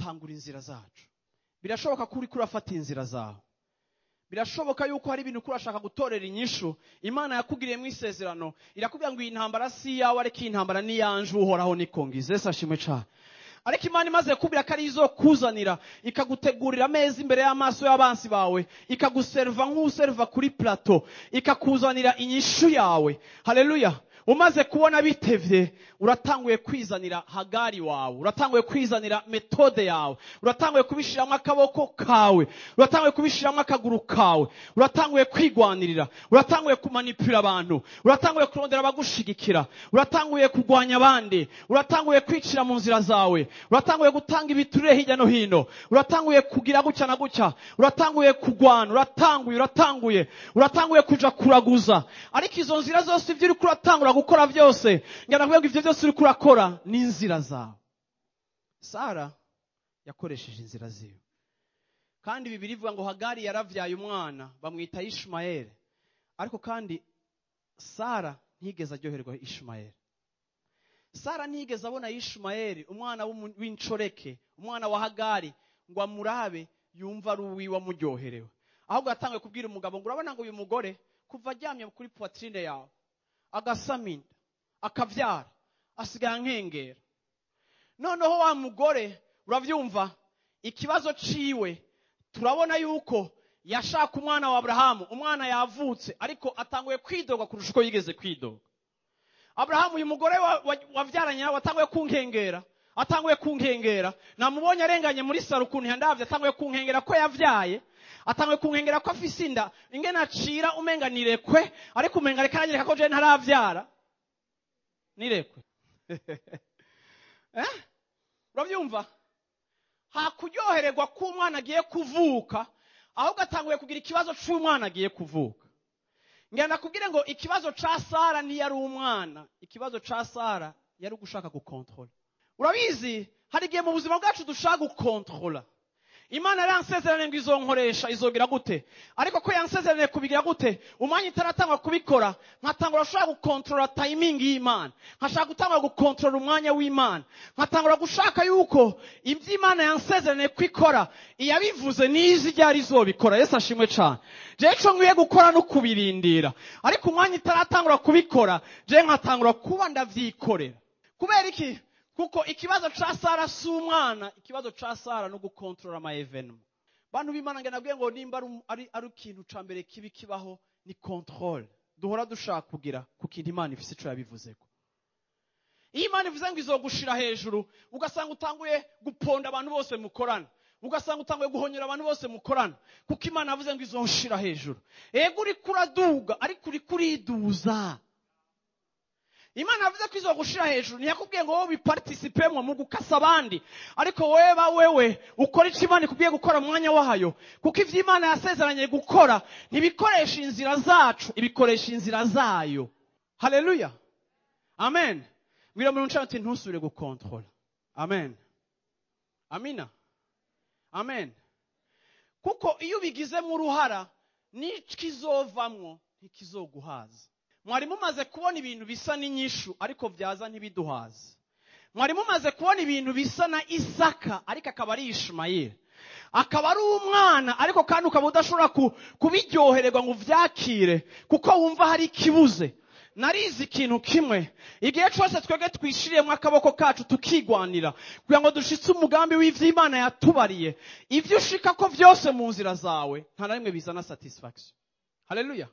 dutangura inzira zacu. Birashoboka ko uri kurafata inzira zawe. Birashoboka yuko hari ibintu kurashaka gutorera inyishu. Imana yakugiriye mu isezerano irakubwira ngo iyi ntambara si yawe ariko iyi ntambara ni yanje uhoraho nikongize. Yesu ashimwe cyane. Ariko Imana imaze kubira ko ari izo kuzanira ikagutegurira ameza imbere y'amaso y'abansi bawe, ikaguserva nk'userva kuri plateau, ikakuzanira inyishu yawe. Haleluya. Umaze kubona bitevye, uratanguye kwizanira Hagari wawe, uratanguye kwizanira metode yawe, uratanguye kubishiramwe akaboko kawe, uratanguye kubishiramwe akaguru kawe, uratanguye kwigwanirira, uratanguye kumanipula abantu, uratanguye kurondera abagushigikira, uratanguye kugwanya abandi, uratanguye kwicira mu nzira zawe, uratanguye gutanga ibiturire hirya no hino, uratanguye kugira gutya na gutya, uratanguye kugwana, uratanguye kuja kuraguza. Ariko izo nzira zose ivyo uri kuratangura gukora byose, ngana kubwira ivyo byose uri kurakora ni inzira zawe. Sara yakoresheje inzira ziwe. Kandi Bibiliya ivuga ngo Hagari yaravyaye umwana bamwita Ishmael. Ariko kandi Sara ntigeze aryoherwa Ishmael. Sara ntigeze abona Ishmael umwana w'incoreke, umwana wa Hagari ngo amurabe yumva ari uwiwe amuryoherewe. Ahubwo yatangiye kubwira umugabo ngo urabona ngo uyu mugore kuva aryamye kuri poitrine yawe agasaminda akavyara asigara nkengera. Noneho wa mugore uravyumva ikibazo ciwe turabona yuko yashaka umwana wa Abrahamu, umwana yavutse ariko atanguye kwidoga kurusha uko yigeze kwidoga. Abrahamu uyu mugore wavyaranye atanguye kunkengera, namubonye arenganye muri saro ukuntu yandavye, atanguye kunkengera ko yavyaye, atanguye kunkengera ko afise inda, ingene acira umenga nirekwe, ariko umenga reka aranyereka ko je ntaravyara nirekwe. Uravyumva? Hakuryohererwa ko umwana agiye kuvuka, ahubwo atanguye kugira ikibazo c'umwana agiye kuvuka. Ngenda kubwire ngo ikibazo ca Sara ntiyari umwana, ikibazo ca Sara yari gushaka gukontrola. Urabizi hari igihe mu buzima bwacu dushaka gukontrola. Imana yansezeranye ngo izonkoresha izogira gute, ariko ko yansezeranye kubigira gute umwanya itaratangwa kubikora, nkatangura gushaka gukontrola timing y'Imana, nkashaka gutangura gukontrola umwanya w'Imana, nkatangura gushaka yuko ibyo Imana yansezeranye kwikora iyabivuze nizi ryari izobikora. Yesu ashimwe cyane. Je cyo nkwiye gukora no kubirindira, ariko umwanya itaratangura kubikora je nkatangura kuba ndavyikorera. Kubera iki? Kuko ikibazo ca Sara si umwana, ikibazo ca Sara no gukontrola ama evenement. Bantu b'Imana ngena nabwiye ngo nimba ari ikintu ca mbere kibi kibaho ni control. Duhora dushaka kugira ku kintu Imana ifise ico yabivuzeko. Iyo Imana ivuze ngo izogushira hejuru, ugasanga utanguye guponda abantu bose mukorana, ugasanga utanguye guhonyera abantu bose mukorana, kuko Imana yavuze ngo izoshira hejuru. Ego uri kuraduga ariko uri kuriduza. Imana yavuze ko izogushira hejuru, ntiyakubwiye ngo wowe biparticipemo mu gukasa abandi, ariko wewe ukora icyo Imana ikubwiye gukora mu mwanya wayo, kuko ivyo Imana yasezeranye gukora ntibikoresha inzira zacu, ibikoresha inzira zayo. Haleluya. Amen. Mbwira muri nchanti ntusubire gukontrola. Amen. Amina. Amen. Kuko iyo ubigizemo uruhara n'ikizovamwo ntikizoguhaza. Mwari mumaze kubona ibintu bisa n'inyishu ariko vyaza ntibiduhaza. Mwari mumaze kubona ibintu bisa na Isaka ariko akaba ari Ishmael. Akaba ari umwana ariko kandi ukaba udashobora kubiryohererwa ngo vyakire kuko wumva hari ikibuze. Narizi ikintu kimwe, igihe cyose twege twishiriyemo akaboko kacu tukigwanira kugira ngo dushitse umugambi w'ivyo Imana yatubariye, ivyo ushika ko vyose mu nzira zawe nta na rimwe bizana satisfaction. Haleluya.